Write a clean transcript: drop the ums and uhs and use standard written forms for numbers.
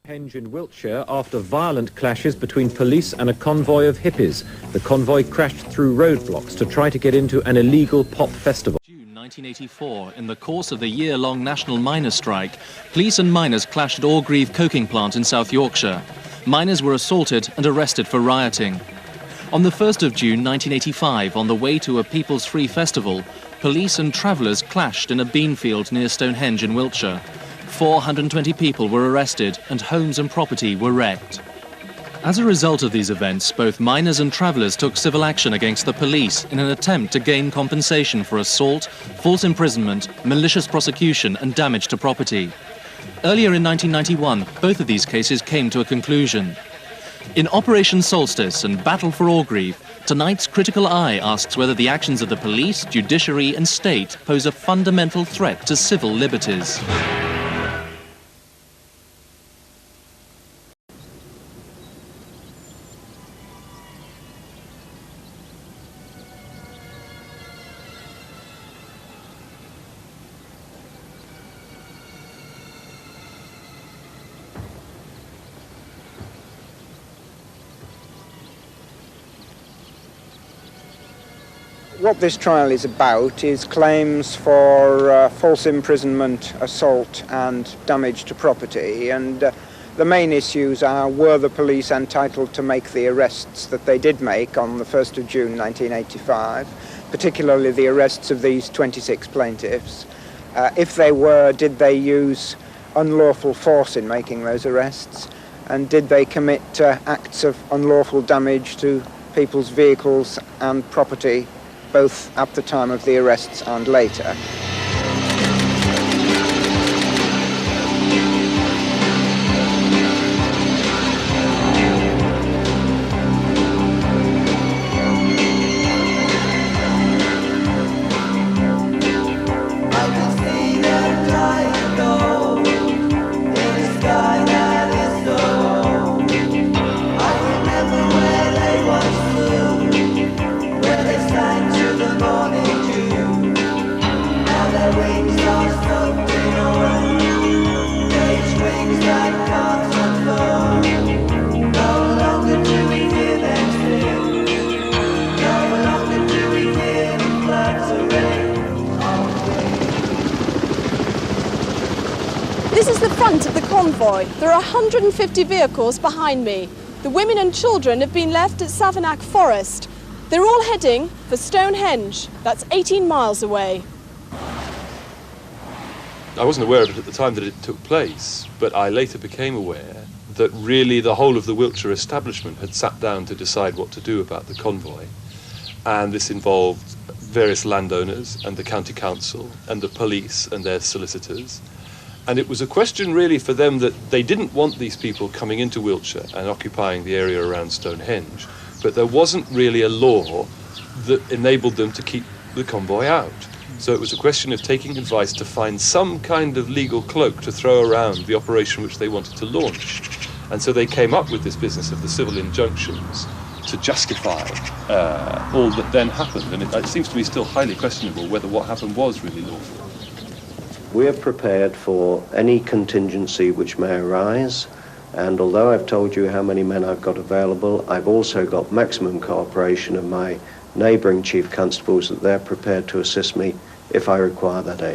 Henge in Wiltshire after violent clashes between police and a convoy of hippies. The convoy crashed through roadblocks to try to get into an illegal pop festival. June 1984, in the course of the year-long national miners' strike, police and miners clashed at Orgreave coking plant in South Yorkshire. Miners were assaulted and arrested for rioting. On the 1st of June 1985, on the way to a People's Free Festival, police and travellers clashed in a bean field near Stonehenge in Wiltshire. 420 people were arrested and homes and property were wrecked. As a result of these events, both miners and travellers took civil action against the police in an attempt to gain compensation for assault, false imprisonment, malicious prosecution and damage to property. Earlier in 1991, both of these cases came to a conclusion. In Operation Solstice and Battle for Orgreave, tonight's Critical Eye asks whether the actions of the police, judiciary and state pose a fundamental threat to civil liberties. What this trial is about is claims for false imprisonment, assault and damage to property, and the main issues are: were the police entitled to make the arrests that they did make on the 1st of June 1985, particularly the arrests of these 26 plaintiffs? If they were, did they use unlawful force in making those arrests? And did they commit acts of unlawful damage to people's vehicles and property, both at the time of the arrests and later? This is the front of the convoy. There are 150 vehicles behind me. The women and children have been left at Savernake Forest. They're all heading for Stonehenge. That's 18 miles away. I wasn't aware of it at the time that it took place, but I later became aware that really the whole of the Wiltshire establishment had sat down to decide what to do about the convoy. And this involved various landowners and the county council and the police and their solicitors. And it was a question really for them that they didn't want these people coming into Wiltshire and occupying the area around Stonehenge, but there wasn't really a law that enabled them to keep the convoy out. So it was a question of taking advice to find some kind of legal cloak to throw around the operation which they wanted to launch. And so they came up with this business of the civil injunctions to justify all that then happened. And it seems to me still highly questionable whether what happened was really lawful. We're prepared for any contingency which may arise, and although I've told you how many men I've got available, I've also got maximum cooperation of my neighbouring chief constables that they're prepared to assist me if I require that aid.